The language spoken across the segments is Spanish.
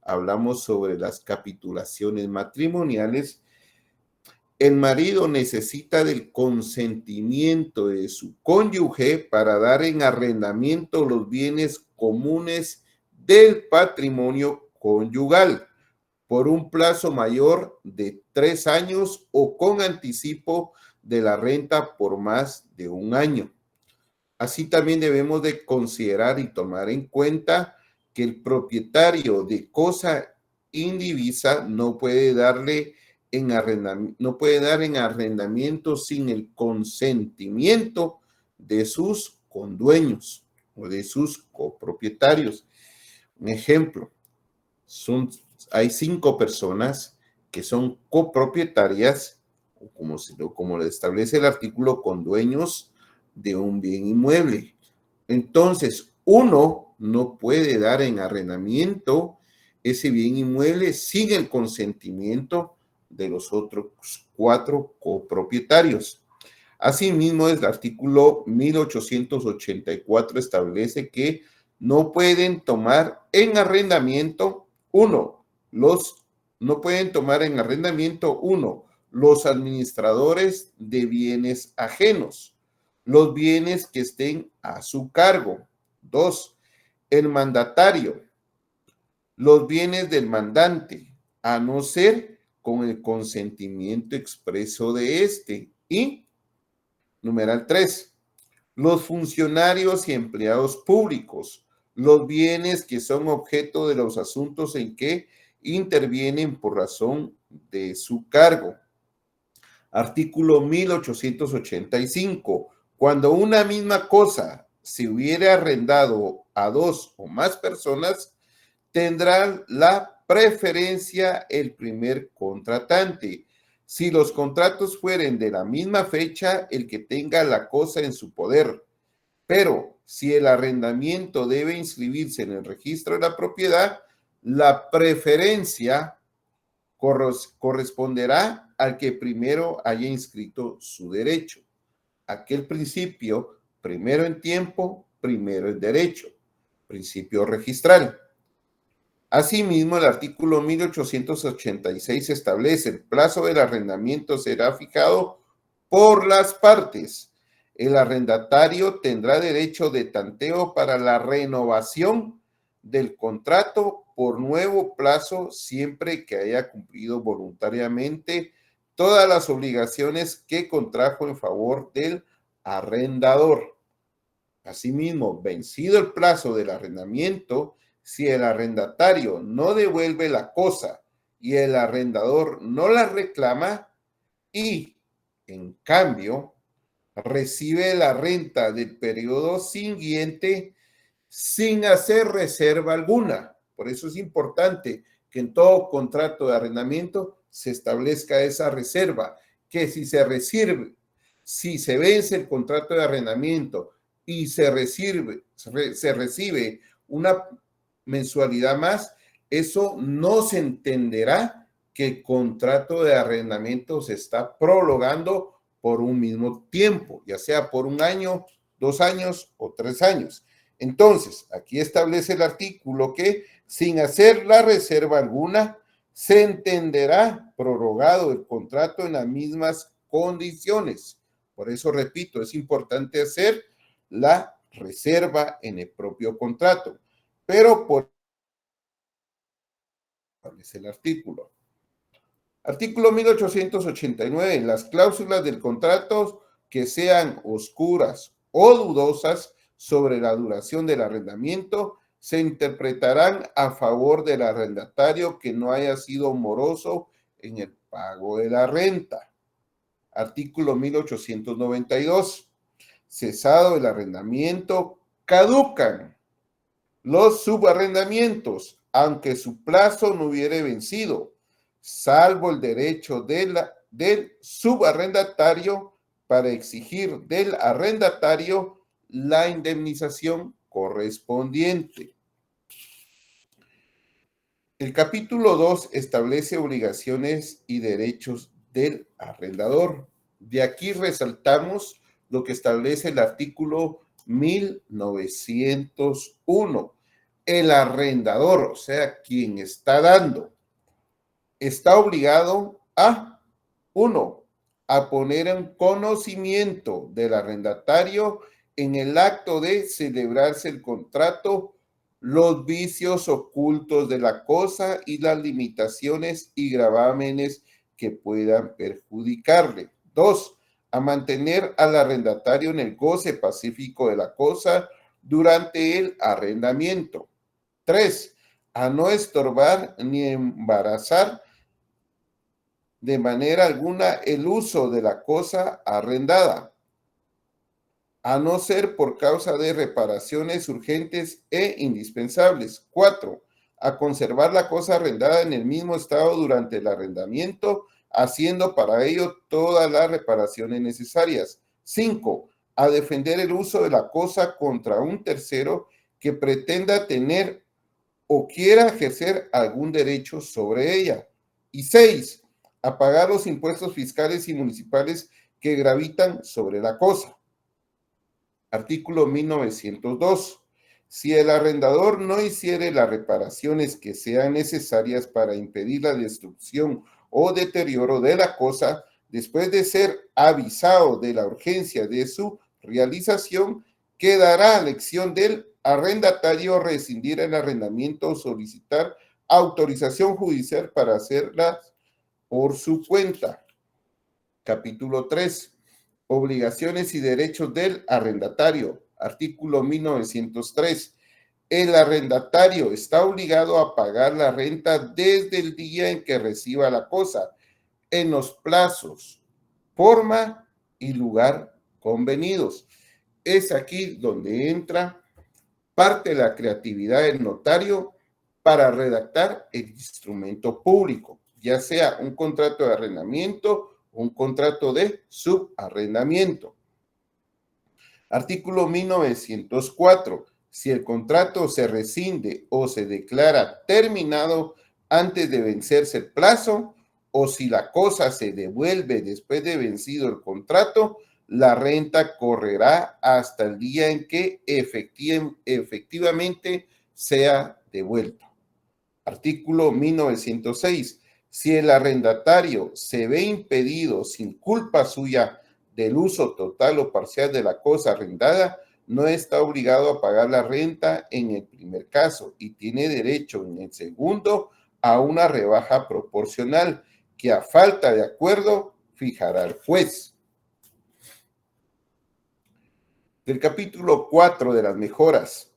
hablamos sobre las capitulaciones matrimoniales. El marido necesita del consentimiento de su cónyuge para dar en arrendamiento los bienes comunes del patrimonio conyugal por un plazo mayor de 3 años o con anticipo de la renta por más de 1 año. Así también debemos de considerar y tomar en cuenta que el propietario de cosa indivisa no puede dar en arrendamiento sin el consentimiento de sus condueños o de sus copropietarios. Un ejemplo, hay 5 personas que son copropietarias, como le establece el artículo, con dueños de un bien inmueble. Entonces, uno no puede dar en arrendamiento ese bien inmueble sin el consentimiento de los otros 4 copropietarios. Asimismo, el artículo 1884 establece que no pueden tomar en arrendamiento los administradores de bienes ajenos, los bienes que estén a su cargo. 2, el mandatario, los bienes del mandante, a no ser con el consentimiento expreso de éste. Y, numeral 3, los funcionarios y empleados públicos, los bienes que son objeto de los asuntos en que intervienen por razón de su cargo. Artículo 1885. Cuando una misma cosa se hubiera arrendado a 2 o más personas, tendrá la preferencia el primer contratante. Si los contratos fueren de la misma fecha, el que tenga la cosa en su poder. Pero si el arrendamiento debe inscribirse en el registro de la propiedad, la preferencia corresponderá al que primero haya inscrito su derecho. Aquel principio, primero en tiempo, primero en derecho. Principio registral. Asimismo, el artículo 1886 establece el plazo del arrendamiento será fijado por las partes. El arrendatario tendrá derecho de tanteo para la renovación del contrato por nuevo plazo siempre que haya cumplido voluntariamente todas las obligaciones que contrajo en favor del arrendador. Asimismo, vencido el plazo del arrendamiento, si el arrendatario no devuelve la cosa y el arrendador no la reclama y, en cambio, recibe la renta del periodo siguiente sin hacer reserva alguna. Por eso es importante que en todo contrato de arrendamiento se establezca esa reserva, que si se vence el contrato de arrendamiento y se recibe una mensualidad más, eso no se entenderá que el contrato de arrendamiento se está prolongando por un mismo tiempo, ya sea por 1 año, 2 años o 3 años. Entonces, aquí establece el artículo que sin hacer la reserva alguna, se entenderá prorrogado el contrato en las mismas condiciones. Por eso, repito, es importante hacer la reserva en el propio contrato, pero por establece el artículo. Artículo 1889. Las cláusulas del contrato que sean oscuras o dudosas sobre la duración del arrendamiento se interpretarán a favor del arrendatario que no haya sido moroso en el pago de la renta. Artículo 1892. Cesado el arrendamiento, caducan los subarrendamientos, aunque su plazo no hubiere vencido, salvo el derecho del subarrendatario para exigir del arrendatario la indemnización correspondiente. El capítulo 2 establece obligaciones y derechos del arrendador. De aquí resaltamos lo que establece el artículo 1901, El arrendador, o sea, quien está dando, está obligado a, uno, a poner en conocimiento del arrendatario en el acto de celebrarse el contrato los vicios ocultos de la cosa y las limitaciones y gravámenes que puedan perjudicarle. Dos, a mantener al arrendatario en el goce pacífico de la cosa durante el arrendamiento. Tres, a no estorbar ni embarazar de manera alguna el uso de la cosa arrendada, a no ser por causa de reparaciones urgentes e indispensables. 4. A conservar la cosa arrendada en el mismo estado durante el arrendamiento, haciendo para ello todas las reparaciones necesarias. 5. A defender el uso de la cosa contra un tercero que pretenda tener o quiera ejercer algún derecho sobre ella. Y 6. A pagar los impuestos fiscales y municipales que gravitan sobre la cosa. Artículo 1902. Si el arrendador no hiciere las reparaciones que sean necesarias para impedir la destrucción o deterioro de la cosa, después de ser avisado de la urgencia de su realización, quedará a elección del arrendatario rescindir el arrendamiento o solicitar autorización judicial para hacerlas por su cuenta. Capítulo 3. Obligaciones y derechos del arrendatario. Artículo 1903. El arrendatario está obligado a pagar la renta desde el día en que reciba la cosa, en los plazos, forma y lugar convenidos. Es aquí donde entra parte de la creatividad del notario para redactar el instrumento público, ya sea un contrato de arrendamiento o un contrato de subarrendamiento. Artículo 1904. Si el contrato se rescinde o se declara terminado antes de vencerse el plazo, o si la cosa se devuelve después de vencido el contrato, la renta correrá hasta el día en que efectivamente sea devuelto. Artículo 1906. Si el arrendatario se ve impedido sin culpa suya del uso total o parcial de la cosa arrendada, no está obligado a pagar la renta en el primer caso y tiene derecho en el segundo a una rebaja proporcional que a falta de acuerdo fijará el juez. Del capítulo 4 de las mejoras,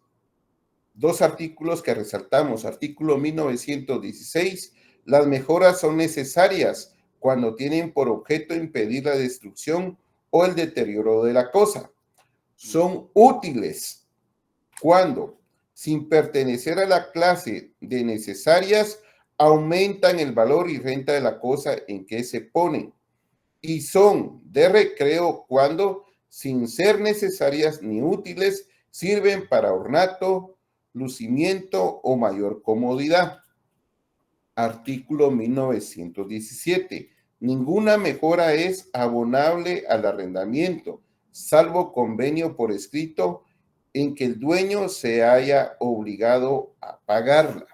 dos artículos que resaltamos. Artículo 1916. Las mejoras son necesarias cuando tienen por objeto impedir la destrucción o el deterioro de la cosa. Son útiles cuando, sin pertenecer a la clase de necesarias, aumentan el valor y renta de la cosa en que se ponen. Y son de recreo cuando, sin ser necesarias ni útiles, sirven para ornato, lucimiento o mayor comodidad. Artículo 1917. Ninguna mejora es abonable al arrendamiento, salvo convenio por escrito en que el dueño se haya obligado a pagarla.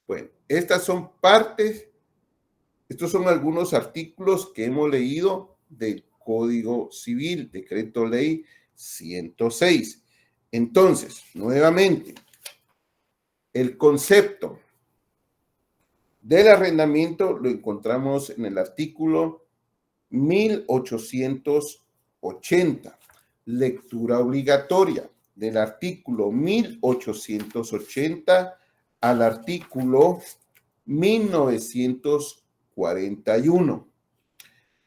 Bueno, estas son partes, estos son algunos artículos que hemos leído del Código Civil, Decreto Ley 106. Entonces, nuevamente, el concepto del arrendamiento lo encontramos en el artículo 1880. Lectura obligatoria del artículo 1880 al artículo 1941.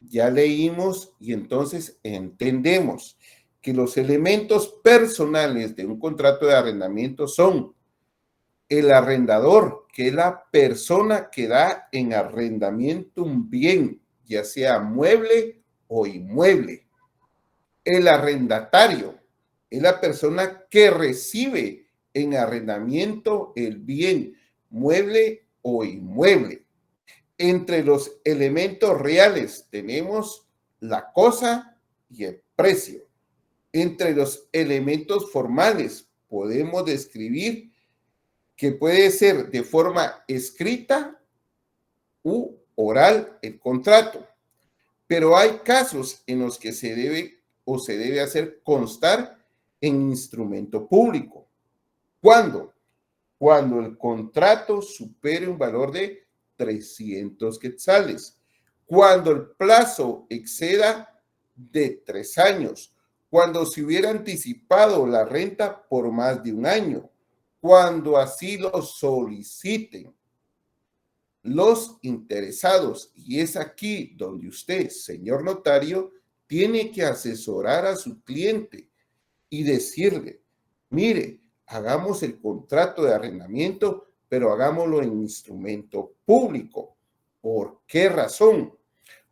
Ya leímos y entonces entendemos que los elementos personales de un contrato de arrendamiento son el arrendador, que es la persona que da en arrendamiento un bien, ya sea mueble o inmueble. El arrendatario es la persona que recibe en arrendamiento el bien, mueble o inmueble. Entre los elementos reales tenemos la cosa y el precio. Entre los elementos formales podemos describir que puede ser de forma escrita u oral el contrato, pero hay casos en los que se debe hacer constar en instrumento público. ¿Cuándo? Cuando el contrato supere un valor de 300 quetzales, cuando el plazo exceda de 3 años, cuando se hubiera anticipado la renta por más de un año, cuando así lo soliciten los interesados. Y es aquí donde usted, señor notario, tiene que asesorar a su cliente y decirle, mire, hagamos el contrato de arrendamiento, pero hagámoslo en instrumento público. ¿Por qué razón?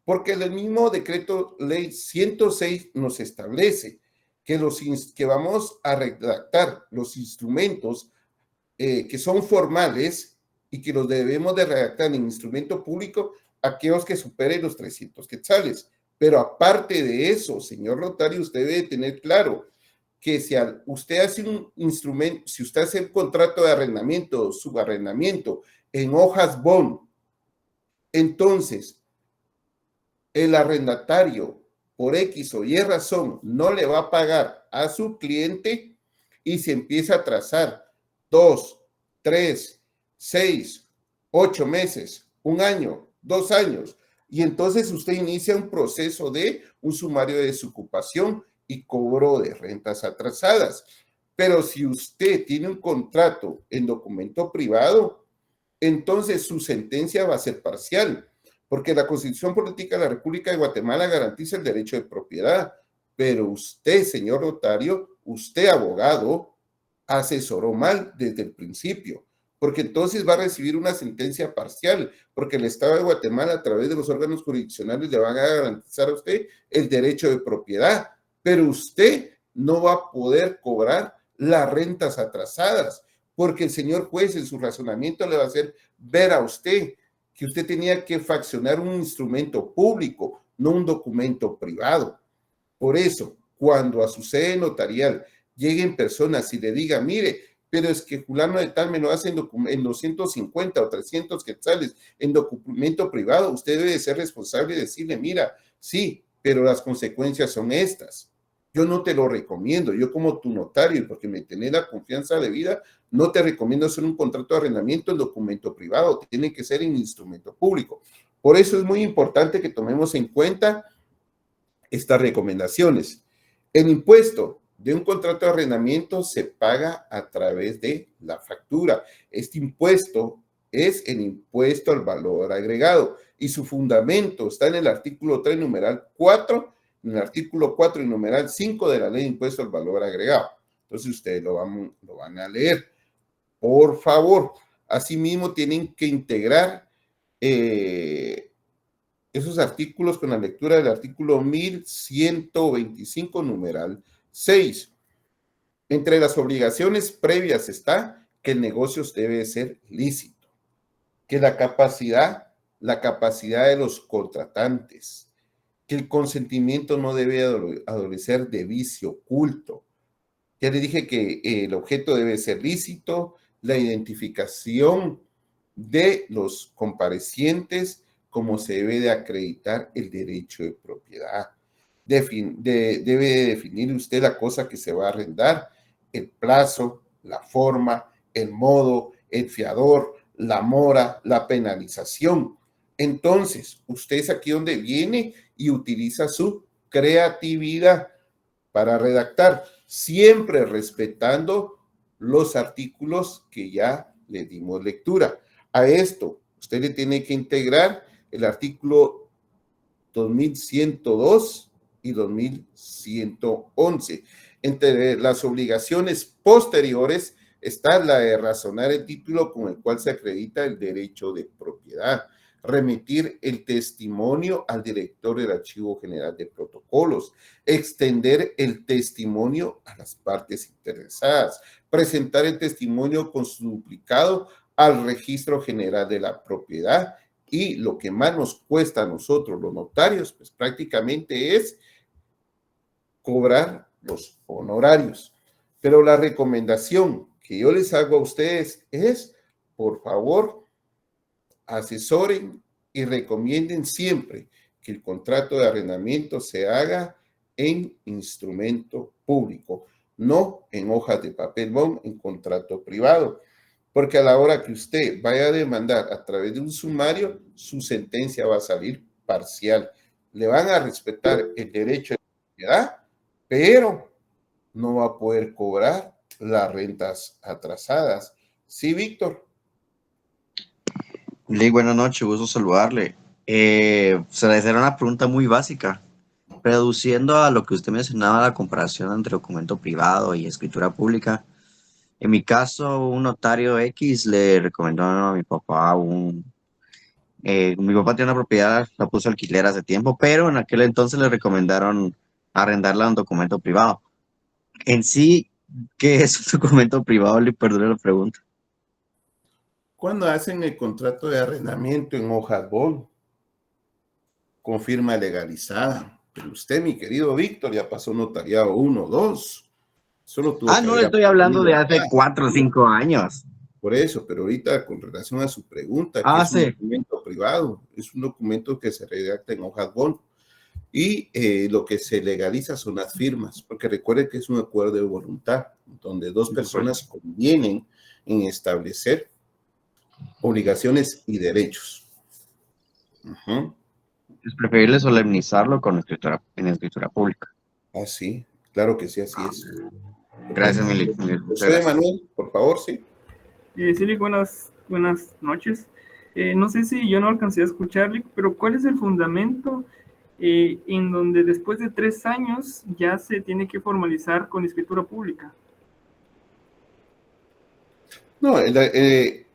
Porque el mismo decreto ley 106 nos establece que vamos a redactar los instrumentos que son formales y que los debemos de redactar en instrumento público aquellos que superen los 300 quetzales. Pero aparte de eso, señor notario, usted debe tener claro que si usted hace un instrumento, si usted hace un contrato de arrendamiento o subarrendamiento en hojas bond, entonces el arrendatario por X o Y razón no le va a pagar a su cliente y se empieza a atrasar 2, 3, 6, 8 meses, un año, 2 años, y entonces usted inicia un proceso de un sumario de desocupación y cobro de rentas atrasadas. Pero si usted tiene un contrato en documento privado, entonces su sentencia va a ser parcial, porque la Constitución Política de la República de Guatemala garantiza el derecho de propiedad, pero usted, señor notario, usted, abogado, asesoró mal desde el principio, porque entonces va a recibir una sentencia parcial, porque el Estado de Guatemala, a través de los órganos jurisdiccionales, le van a garantizar a usted el derecho de propiedad, pero usted no va a poder cobrar las rentas atrasadas, porque el señor juez en su razonamiento le va a hacer ver a usted que usted tenía que faccionar un instrumento público, no un documento privado. Por eso, cuando a su sede notarial lleguen personas y le digan, mire, pero es que fulano de tal me lo hace en 250 o 300 quetzales en documento privado, usted debe ser responsable y decirle, mira, sí, pero las consecuencias son estas. Yo no te lo recomiendo, yo como tu notario, porque me tenés la confianza debida, no te recomiendo hacer un contrato de arrendamiento en documento privado, tiene que ser en instrumento público. Por eso es muy importante que tomemos en cuenta estas recomendaciones. El impuesto de un contrato de arrendamiento se paga a través de la factura. Este impuesto es el impuesto al valor agregado y su fundamento está en el artículo 3, numeral 4, en el artículo 4 y numeral 5 de la ley de impuesto al valor agregado. Entonces ustedes lo van a leer. Por favor, asimismo tienen que integrar esos artículos con la lectura del artículo 1125, numeral 6. Entre las obligaciones previas está que el negocio debe ser lícito, que la capacidad de los contratantes, que el consentimiento no debe adolecer de vicio oculto. Ya le dije que el objeto debe ser lícito, la identificación de los comparecientes, como se debe de acreditar el derecho de propiedad. Debe definir usted la cosa que se va a arrendar, el plazo, la forma, el modo, el fiador, la mora, la penalización. Entonces, usted es aquí donde viene y utiliza su creatividad para redactar, siempre respetando los artículos que ya le dimos lectura. A esto, usted le tiene que integrar el artículo 2102 y 2111. Entre las obligaciones posteriores está la de razonar el título con el cual se acredita el derecho de propiedad, remitir el testimonio al director del Archivo General de Protocolos, extender el testimonio a las partes interesadas, presentar el testimonio con su duplicado al Registro General de la Propiedad, y lo que más nos cuesta a nosotros los notarios, pues prácticamente es cobrar los honorarios. Pero la recomendación que yo les hago a ustedes es, por favor, asesoren y recomienden siempre que el contrato de arrendamiento se haga en instrumento público, no en hojas de papel bond, en contrato privado. Porque a la hora que usted vaya a demandar a través de un sumario, su sentencia va a salir parcial. Le van a respetar el derecho de propiedad, pero no va a poder cobrar las rentas atrasadas. Sí, Víctor. Lee, buenas noches, gusto saludarle. Se le hacer una pregunta muy básica. Reduciendo a lo que usted mencionaba, la comparación entre documento privado y escritura pública. En mi caso, un notario X le recomendó a mi papá mi papá tiene una propiedad, la puso a alquiler hace tiempo, pero en aquel entonces le recomendaron arrendarla a un documento privado. En sí, ¿qué es un documento privado? Le perdone la pregunta. Cuando hacen el contrato de arrendamiento en hojas bond, con firma legalizada. Pero usted, mi querido Víctor, ya pasó notariado 1, 2. Solo tuvo Ah, que no, le haber estoy aprendido hablando de hace acá. 4 o 5 años. Por eso, pero ahorita con relación a su pregunta, que Ah, es un sí. documento privado, es un documento que se redacta en hojas bond y lo que se legaliza son las firmas, porque recuerde que es un acuerdo de voluntad, donde dos Por supuesto. personas convienen en establecer obligaciones y derechos. Es preferible solemnizarlo con en escritura pública. Así, claro que sí, así es. Gracias, Correcto. Mili. Muchas José gracias. Manuel, por favor, sí. Sí, buenas noches. No sé si yo no alcancé a escucharle, pero ¿cuál es el fundamento en donde después de 3 años ya se tiene que formalizar con escritura pública? No, el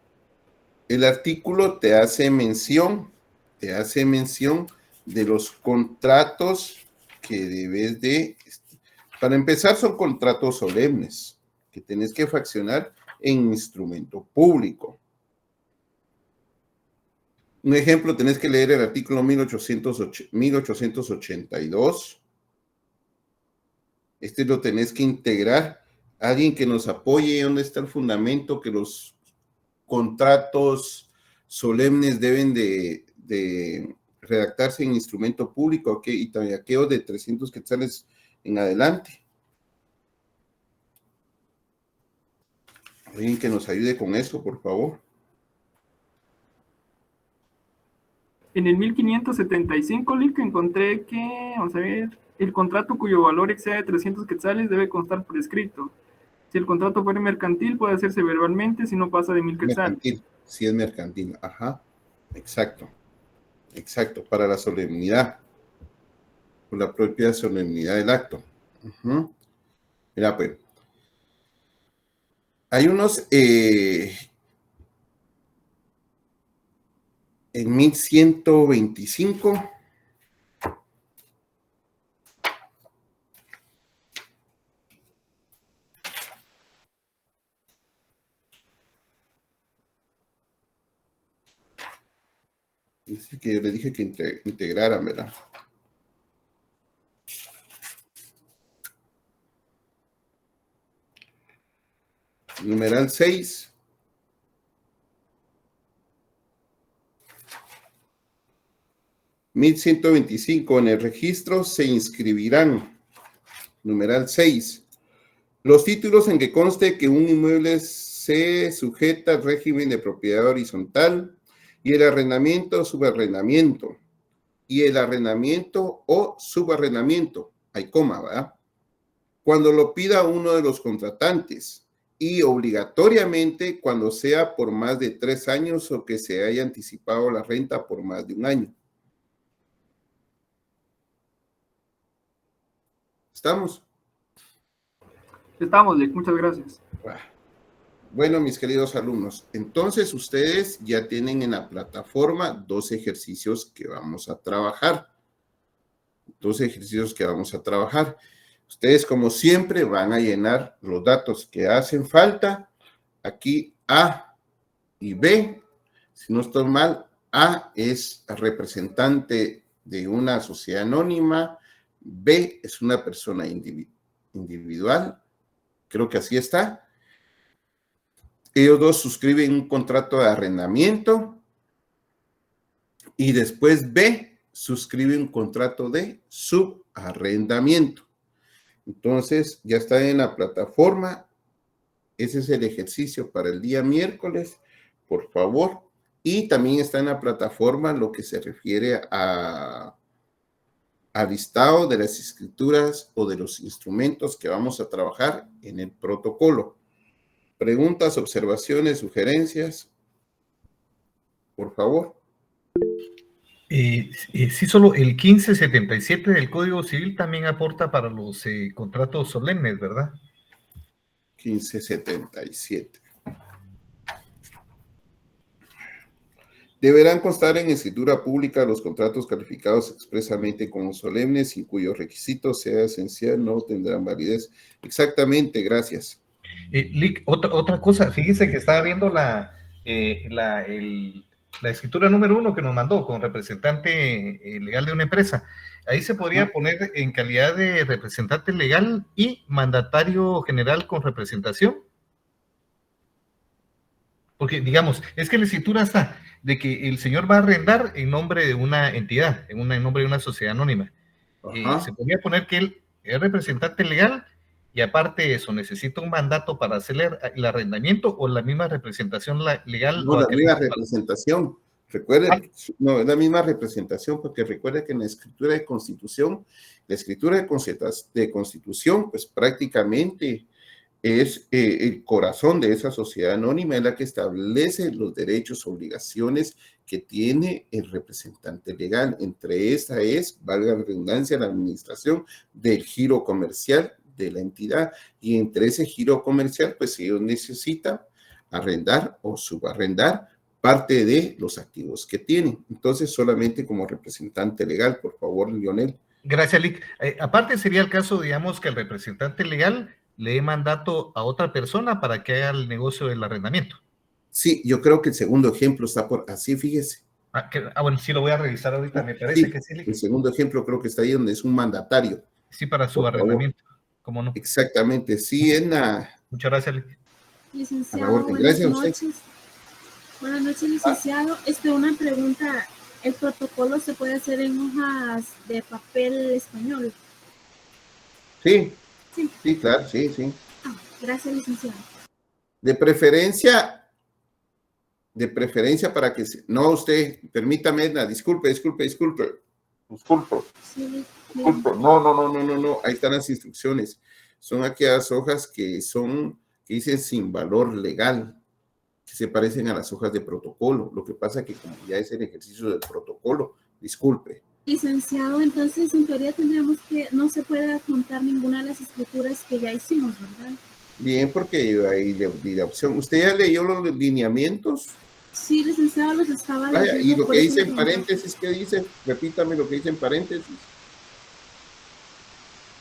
artículo te hace mención de los contratos que debes de, para empezar son contratos solemnes que tenés que fraccionar en instrumento público. Un ejemplo, tenés que leer el artículo 1882. Este lo tenés que integrar. Alguien que nos apoye, ¿dónde está el fundamento que los contratos solemnes deben de redactarse en instrumento público, okay, y tabiaqueos de 300 quetzales en adelante? Alguien que nos ayude con eso, por favor. En el 1575, Lick, encontré que, vamos a ver, el contrato cuyo valor excede 300 quetzales debe constar por escrito. Si el contrato fuera mercantil, puede hacerse verbalmente si no pasa de 1000 quetzales. Mercantil, sí es mercantil, ajá, exacto, para la solemnidad, por la propia solemnidad del acto. Mira, pues, hay unos, en 1125, dice que yo le dije que integraran, ¿verdad? Numeral 6. (1125) en el registro se inscribirán. Numeral 6. Los títulos en que conste que un inmueble se sujeta al régimen de propiedad horizontal y el arrendamiento o subarrendamiento. Y el arrendamiento o subarrendamiento. Hay coma, ¿verdad? Cuando lo pida uno de los contratantes y obligatoriamente cuando sea por más de 3 años o que se haya anticipado la renta por más de un año. ¿Estamos? Estamos, Lick, muchas gracias. Bueno, mis queridos alumnos, entonces ustedes ya tienen en la plataforma 2 ejercicios que vamos a trabajar. 2 ejercicios que vamos a trabajar. Ustedes, como siempre, van a llenar los datos que hacen falta. Aquí A y B. Si no estoy mal, A es representante de una sociedad anónima. B es una persona individual. Creo que así está. Ellos dos suscriben un contrato de arrendamiento y después B suscribe un contrato de subarrendamiento. Entonces, ya está en la plataforma. Ese es el ejercicio para el día miércoles, por favor. Y también está en la plataforma lo que se refiere a listado de las escrituras o de los instrumentos que vamos a trabajar en el protocolo. Preguntas, observaciones, sugerencias, por favor. Sí, solo el 1577 del Código Civil también aporta para los contratos solemnes, ¿verdad? 1577. Deberán constar en escritura pública los contratos calificados expresamente como solemnes y cuyos requisitos sea esencial no tendrán validez. Exactamente, gracias. Lick, otra cosa, fíjese que estaba viendo la escritura número 1 que nos mandó con representante legal de una empresa. Ahí se podría poner en calidad de representante legal y mandatario general con representación. Porque, digamos, es que la escritura está de que el señor va a arrendar en nombre de una entidad, en nombre de una sociedad anónima. Se podría poner que él es representante legal y aparte de eso necesita un mandato para hacer el arrendamiento o la misma representación legal. No, la misma representación. Recuerde, no, es la misma representación, porque recuerde que en la escritura de constitución, pues prácticamente es el corazón de esa sociedad anónima, es la que establece los derechos, obligaciones que tiene el representante legal. Entre esa es, valga la redundancia, la administración del giro comercial de la entidad, y entre ese giro comercial, pues ellos necesitan arrendar o subarrendar parte de los activos que tienen. Entonces, solamente como representante legal, por favor, Lionel. Gracias, Lick. Aparte sería el caso, digamos, que el representante legal le dé mandato a otra persona para que haga el negocio del arrendamiento. Sí, yo creo que el segundo ejemplo está por así, fíjese. Bueno, sí lo voy a revisar ahorita, me parece sí, que sí, Lick. El segundo ejemplo creo que está ahí donde es un mandatario. Sí, para su arrendamiento, ¿cómo no? Exactamente, sí, en la... Muchas gracias, Lick. Licenciado, buenas noches. Buenas noches, licenciado. Una pregunta. ¿El protocolo se puede hacer en hojas de papel español? Sí, claro, sí. Gracias, licenciado. De preferencia para que... No, usted, permítame, Edna, disculpe. Sí, No, ahí están las instrucciones. Son aquellas hojas que dicen sin valor legal, que se parecen a las hojas de protocolo. Lo que pasa que como ya es el ejercicio del protocolo, disculpe. Licenciado, entonces en teoría tendríamos que no se puede adjuntar ninguna de las escrituras que ya hicimos, ¿verdad? Bien, porque ahí le di la opción. ¿Usted ya leyó los lineamientos? Sí, licenciado, los estaba leyendo. Y lo que dice en paréntesis, ¿qué dice? Repítame lo que dice en paréntesis.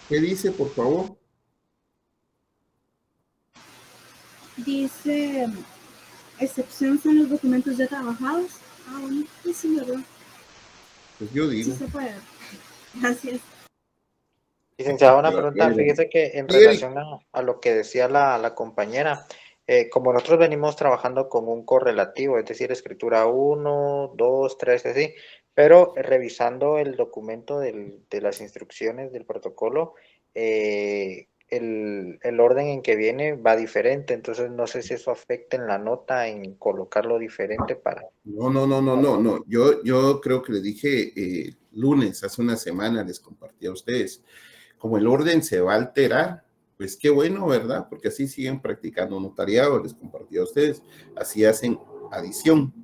¿Qué dice, por favor? Dice, excepción son los documentos ya trabajados. Bueno, sí, ¿verdad? Pues yo digo. Sí se puede. Gracias. Licenciado, una pregunta. Fíjese que en relación a lo que decía la compañera, como nosotros venimos trabajando con un correlativo, es decir, escritura 1, 2, 3, así, pero revisando el documento de las instrucciones del protocolo, el orden en que viene va diferente, entonces no sé si eso afecta en la nota, en colocarlo diferente para... No. Yo creo que le dije lunes, hace una semana les compartí a ustedes. Como el orden se va a alterar, pues qué bueno, ¿verdad? Porque así siguen practicando notariado, les compartí a ustedes. Así hacen adición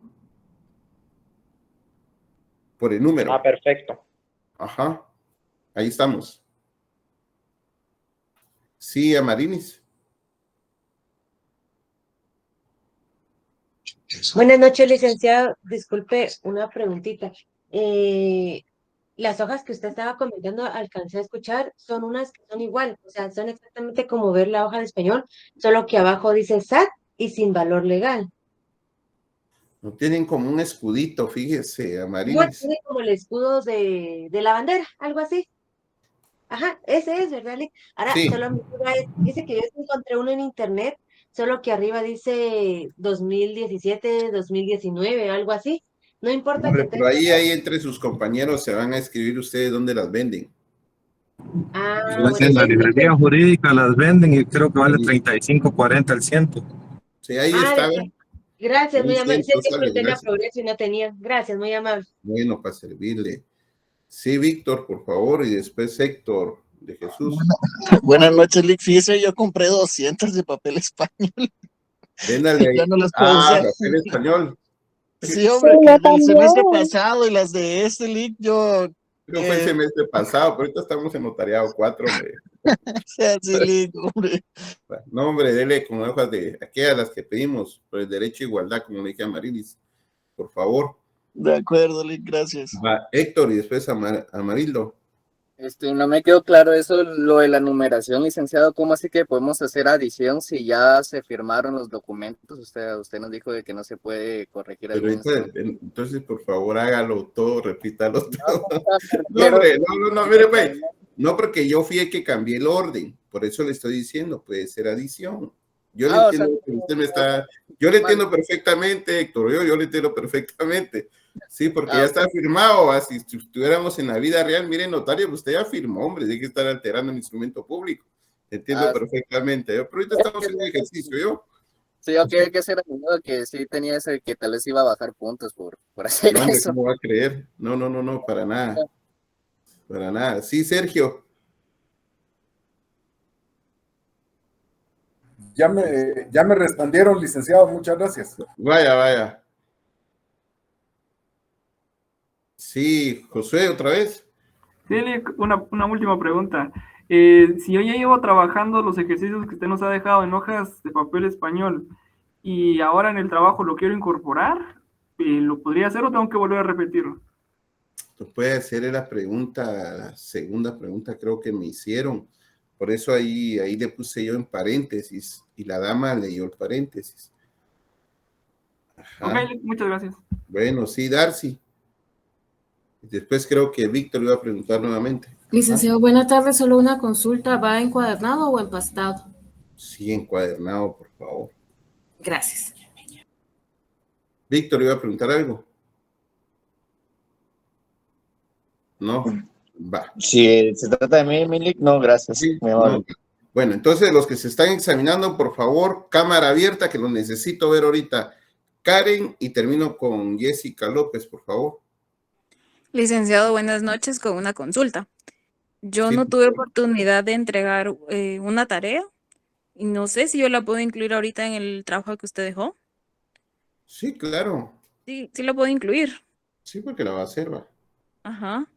por el número. Perfecto. Ajá, ahí estamos. Sí, Amarinis. Buenas noches, licenciado. Disculpe, una preguntita. Las hojas que usted estaba comentando, alcancé a escuchar, son unas que son igual, o sea, son exactamente como ver la hoja de español, solo que abajo dice SAT y sin valor legal. No tienen como un escudito, fíjese, Amarinis. Igual tiene como el escudo de la bandera, algo así. Ajá, ese es, ¿verdad, Lick? Ahora, Sí, solo mi duda es, dice que yo encontré uno en internet, solo que arriba dice 2017, 2019, algo así. No importa que hombre, pero tenga. ahí entre sus compañeros se van a escribir ustedes dónde las venden. Ah, Entonces, bueno, En sí, la librería jurídica las venden y creo que vale ahí, 35.40 el ciento. sí, ahí ah, está, de- ¿ven? gracias, Un muy amable. Sí, es ciento que sale, pregunté en la gracias. Progreso y no tenía. Gracias, muy amable. Bueno, para servirle. Sí, Víctor, por favor, y después Héctor de Jesús. Buenas noches, Lick. Fíjese, yo compré 200 de papel español Véndale y ya ahí. no las puedo Ah, usar. papel español. Sí, Sí, hombre, yo del semestre también. pasado y las de este, Lick, yo, Creo fue el semestre pasado, pero ahorita estamos en notariado 4, hombre. o sea, sí, Lick, hombre. No, hombre, dele con hojas de aquellas las que pedimos por el derecho a igualdad, como le dije a Marilis, por favor. De acuerdo, Lick, gracias. Va Héctor y después Amarildo. No me quedó claro eso, lo de la numeración, licenciado. ¿Cómo así que podemos hacer adición si ya se firmaron los documentos? Usted nos dijo de que no se puede corregir Pero algunos. entonces, por favor, hágalo todo, repítalo todo. No, Quiero- hombre, no, mire, pues, no porque yo fui el que cambié el orden, por eso le estoy diciendo, puede ser adición. Yo le entiendo que usted me está, yo le entiendo perfectamente, Héctor, yo le entiendo perfectamente. Sí, porque ya está firmado, así si estuviéramos en la vida real, mire, notario, usted ya firmó, hombre, tiene que estar alterando el instrumento público. Entiendo perfectamente, pero ahorita estamos haciendo ejercicio, yo. Sí, yo quería que hacer amigo que sí tenía ese, que tal vez iba a bajar puntos por hacer No, hombre, eso. ¿cómo va a creer? No, para nada. Para nada. Sí, Sergio. Ya me respondieron, licenciado, muchas gracias. Vaya. Sí, Josué, otra vez. Sí, una última pregunta. Si yo ya llevo trabajando los ejercicios que usted nos ha dejado en hojas de papel español y ahora en el trabajo lo quiero incorporar, ¿lo podría hacer o tengo que volver a repetirlo? Puede hacer la pregunta, la segunda pregunta creo que me hicieron. Por eso ahí le puse yo en paréntesis y la dama leyó el paréntesis. Ajá. Ok, muchas gracias. Bueno, sí, Darcy. Después creo que Víctor iba a preguntar nuevamente. Licenciado, buenas tardes. Solo una consulta. ¿Va encuadernado o empastado? Sí, encuadernado, por favor. Gracias. Víctor iba a preguntar algo. No, va. Si se trata de mí, Milik, no, gracias. Sí, no. Bueno, entonces los que se están examinando, por favor, cámara abierta, que lo necesito ver ahorita. Karen, y termino con Jessica López, por favor. Licenciado, buenas noches, con una consulta. Yo Sí. no tuve oportunidad de entregar una tarea y no sé si yo la puedo incluir ahorita en el trabajo que usted dejó. Sí, claro. Sí, sí lo puedo incluir. Sí, porque la va a hacer, va. Ajá.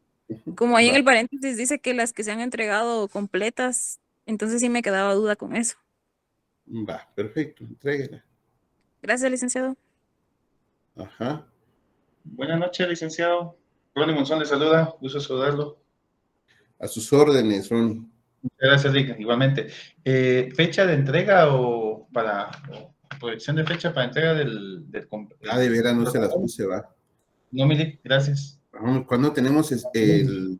Como ahí en Va. el paréntesis dice que las que se han entregado completas, entonces sí me quedaba duda con eso. Va, perfecto, entréguela. Gracias, licenciado. Ajá. Buenas noches, licenciado. Ronnie Monzón le saluda, gusto saludarlo. A sus órdenes, Ronnie. Muchas gracias, Lick, igualmente. ¿Fecha de entrega o proyección de fecha para entrega del de veras no se las puse, va. No, Milik, gracias. Cuando tenemos el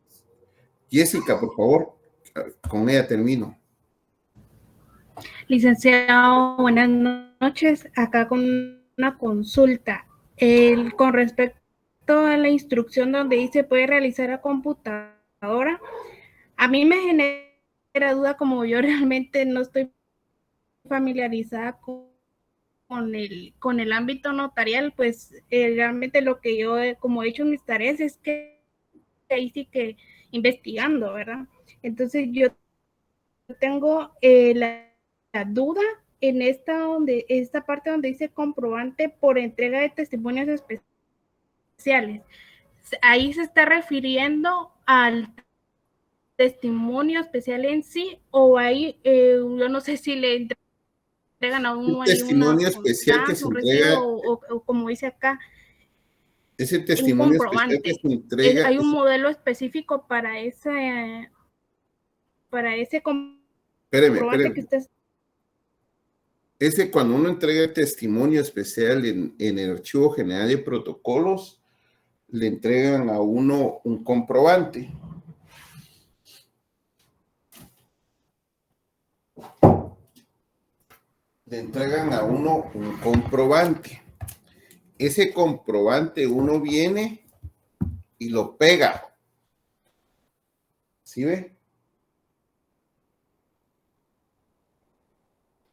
Jessica, por favor, con ella termino. Licenciado, buenas noches. Acá con una consulta. Con respecto a la instrucción donde dice puede realizar a computadora, a mí me genera duda como yo realmente no estoy familiarizada con el ámbito notarial, pues realmente lo que yo como he hecho en mis tareas es que ahí sí que investigando, ¿verdad? Entonces yo tengo la duda en esta parte donde dice comprobante por entrega de testimonios especiales. Ahí se está refiriendo al testimonio especial en sí, o ahí yo no sé si le entregan a uno un testimonio especial que se entrega, o como dice acá, ese testimonio especial que se entrega. Hay un modelo específico para ese comprobante que usted. Ese cuando uno entrega el testimonio especial en el Archivo General de Protocolos, le entregan a uno un comprobante. le entregan a uno un comprobante. Ese comprobante uno viene y lo pega. ¿Sí ve?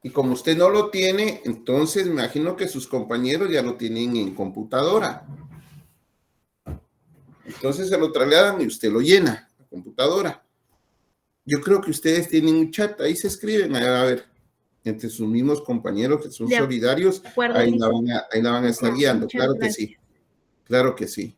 Y como usted no lo tiene, entonces me imagino que sus compañeros ya lo tienen en computadora. Entonces se lo trasladan y usted lo llena, la computadora. Yo creo que ustedes tienen un chat, ahí se escriben, a ver, entre sus mismos compañeros que son solidarios, ahí la van a estar guiando, claro que sí, claro que sí.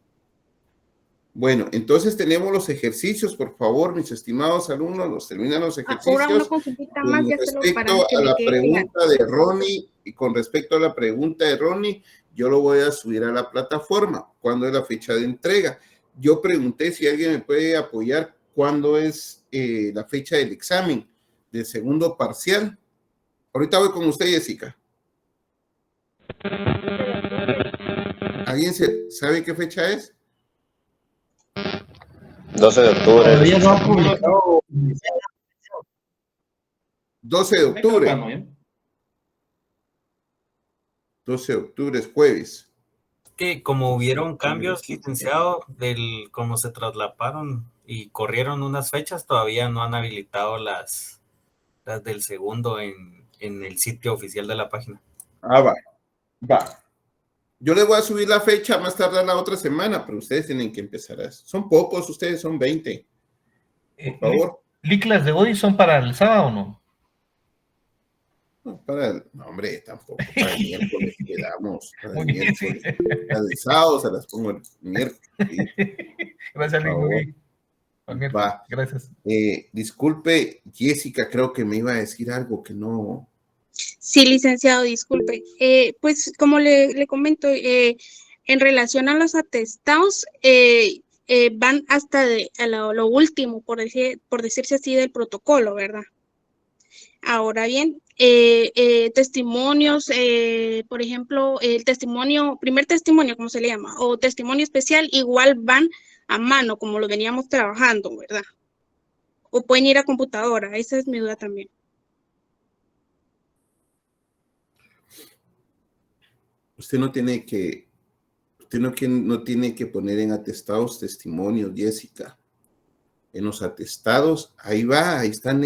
Bueno, entonces tenemos los ejercicios, por favor, mis estimados alumnos, los terminan los ejercicios. Ahora una consultita más, ya se lo para que a me la quede pregunta de Ronnie, y con respecto a la pregunta de Ronnie, yo lo voy a subir a la plataforma. ¿Cuándo es la fecha de entrega? Yo pregunté si alguien me puede apoyar cuándo es la fecha del examen del segundo parcial. Ahorita voy con usted, Jessica. ¿Alguien sabe qué fecha es? 12 de octubre. Todavía no han publicado. 12 de octubre. 12 de octubre es jueves. Que como hubieron cambios, licenciado, del como se traslaparon y corrieron unas fechas, todavía no han habilitado las del segundo en el sitio oficial de la página. Ah, va. Yo les voy a subir la fecha más tarde la otra semana, pero ustedes tienen que empezar a eso. Son pocos, ustedes son 20. Por favor. ¿Las de hoy son para el sábado o no? No, no, hombre, tampoco. Para el miércoles quedamos. Para el miércoles. Las de sábado se las pongo el miércoles. ¿Sí? Gracias, Luis. Va. Gracias. Disculpe, Jessica, creo que me iba a decir algo que no. Sí, licenciado, disculpe. Pues como le comento, en relación a los atestados, van hasta a lo último, por decirse así, del protocolo, ¿verdad? Ahora bien, testimonios, por ejemplo, el primer testimonio, como se le llama, o testimonio especial, igual van a mano, como lo veníamos trabajando, ¿verdad? O pueden ir a computadora, esa es mi duda también. Usted no tiene que poner en atestados testimonios, Jessica. En los atestados, ahí están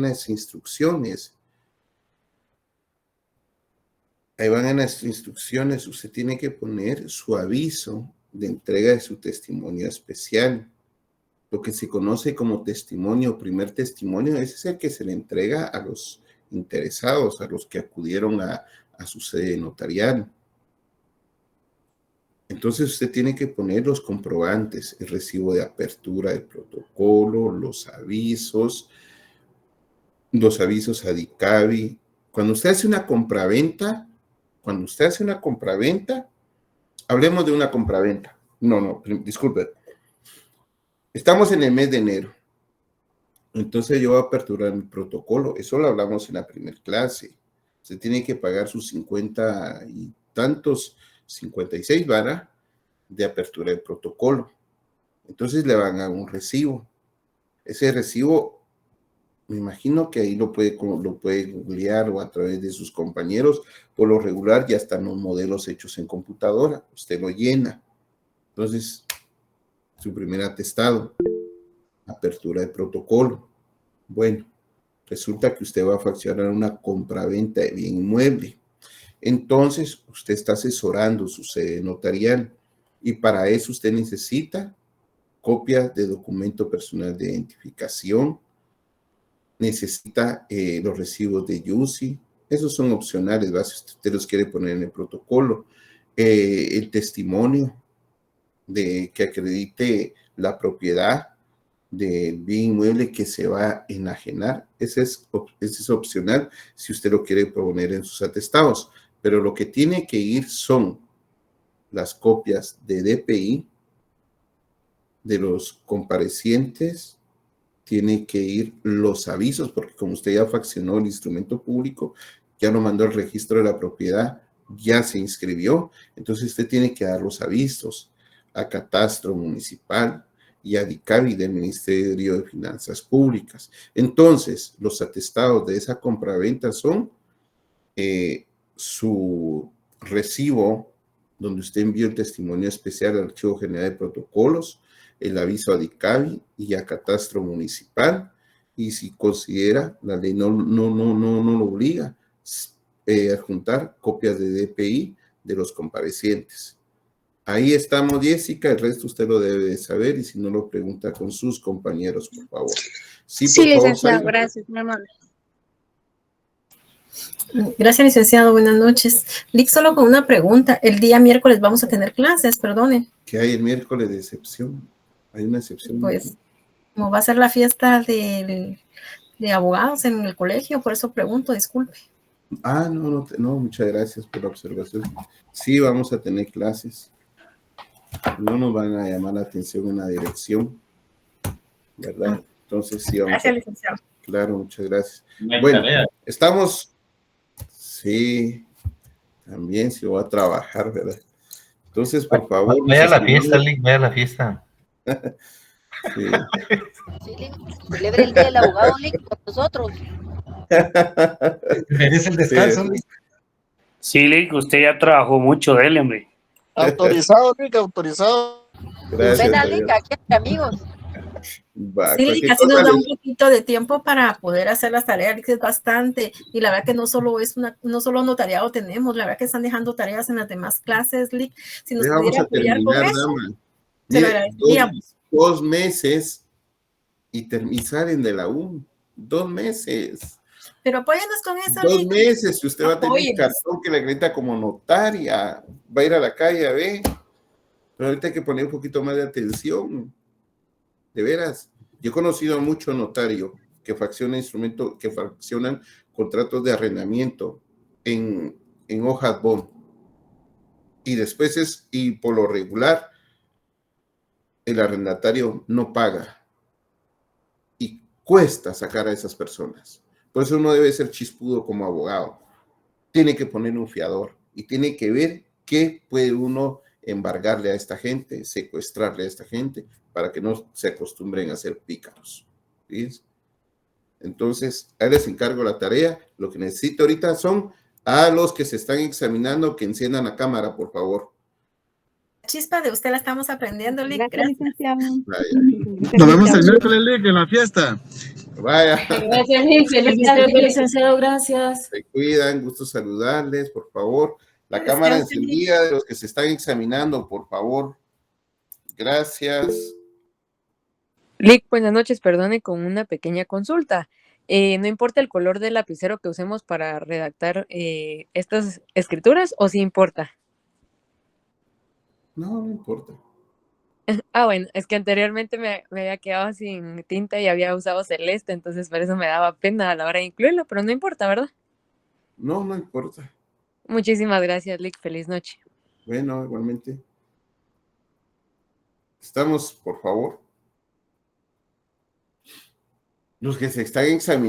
las instrucciones. Ahí van en las instrucciones. Usted tiene que poner su aviso de entrega de su testimonio especial. Lo que se conoce como testimonio, primer testimonio, ese es el que se le entrega a los interesados, a los que acudieron a su sede notarial. Entonces usted tiene que poner los comprobantes, el recibo de apertura del protocolo, los avisos a DICABI. Cuando usted hace una compraventa, hablemos de una compraventa. No, disculpe. Estamos en el mes de enero. Entonces yo voy a aperturar mi protocolo. Eso lo hablamos en la primera clase. Usted tiene que pagar sus 50 y tantos, 56 varas de apertura del protocolo. Entonces le van a dar un recibo. Ese recibo, me imagino que ahí lo puede googlear o a través de sus compañeros. Por lo regular ya están los modelos hechos en computadora. Usted lo llena. Entonces, su primer atestado, apertura de protocolo. Bueno, resulta que usted va a fraccionar una compraventa de bien inmueble. Entonces, usted está asesorando su sede notarial y para eso usted necesita copia de documento personal de identificación, necesita los recibos de YUSI, esos son opcionales, ¿va? Si usted los quiere poner en el protocolo, el testimonio de que acredite la propiedad del bien inmueble que se va a enajenar, ese es opcional si usted lo quiere poner en sus atestados. Pero lo que tiene que ir son las copias de DPI de los comparecientes, tiene que ir los avisos, porque como usted ya fraccionó el instrumento público, ya lo mandó al registro de la propiedad, ya se inscribió, entonces usted tiene que dar los avisos a catastro municipal y ADICAVI del Ministerio de Finanzas Públicas. Entonces, los atestados de esa compraventa son su recibo, donde usted envió el testimonio especial al Archivo General de Protocolos, el aviso a ADICAVI y a Catastro Municipal, y si considera, la ley no lo obliga, adjuntar copias de DPI de los comparecientes. Ahí estamos, Jessica, el resto usted lo debe de saber, y si no lo pregunta con sus compañeros, por favor. Sí, licenciado, gracias, muy amable. Gracias, licenciado, buenas noches. Lic, solo con una pregunta. El día miércoles vamos a tener clases, perdone. ¿Qué hay el miércoles de excepción? Hay una excepción. Pues, como va a ser la fiesta de abogados en el colegio, por eso pregunto, disculpe. Ah, no, muchas gracias por la observación. Sí, vamos a tener clases. No nos van a llamar la atención en la dirección, ¿verdad? Entonces, sí, vamos. Gracias, licenciado. Claro, muchas gracias. Bueno, estamos... Sí, también se va a trabajar, ¿verdad? Entonces, por favor... Vaya a la fiesta, Lic, vaya a la fiesta. Sí. Celebre el día del abogado, Lic, con nosotros. ¿Merece el descanso, Lic? Sí, Lic, usted ya trabajó mucho, dele, hombre. Autorizado, Lic, autorizado. Gracias. Ven a Lic, aquí hay amigos. Sí, Lic, así nos da un poquito de tiempo para poder hacer las tareas, Lic, es bastante, y la verdad que no solo notariado tenemos, la verdad que están dejando tareas en las demás clases, Lic, si nos pudiera apoyar con eso, se lo agradeceríamos. 2 meses y salen de la U, 2 meses. Pero apóyanos con eso, 2 Lic. meses, y usted va a tener cartón que le acredita como notaria, va a ir a la calle a ver, pero ahorita hay que poner un poquito más de atención. De veras, yo he conocido a muchos notarios que fraccionan contratos de arrendamiento en hojas bond. Y después y por lo regular, el arrendatario no paga. Y cuesta sacar a esas personas. Por eso uno debe ser chispudo como abogado. Tiene que poner un fiador y tiene que ver qué puede uno embargarle a esta gente, secuestrarle a esta gente, para que no se acostumbren a ser pícaros. ¿Sí? Entonces, ahí les encargo la tarea. Lo que necesito ahorita son a los que se están examinando que enciendan la cámara, por favor. Chispa de usted la estamos aprendiendo, Lic. Gracias, licenciado. Nos vemos el miércoles, Lic, en la fiesta. Vaya. Gracias, Lic. Feliz tarde, licenciado. Gracias. Se cuidan, gusto saludarles, por favor. La cámara encendida de los que se están examinando, por favor. Gracias. Lic, buenas noches, perdone con una pequeña consulta. ¿No importa el color del lapicero que usemos para redactar estas escrituras o sí importa? No importa. Ah, bueno, es que anteriormente me había quedado sin tinta y había usado celeste, entonces por eso me daba pena a la hora de incluirlo, pero no importa, ¿verdad? No importa. Muchísimas gracias, Lic. Feliz noche. Bueno, igualmente. Estamos, por favor. Los que se están examinando.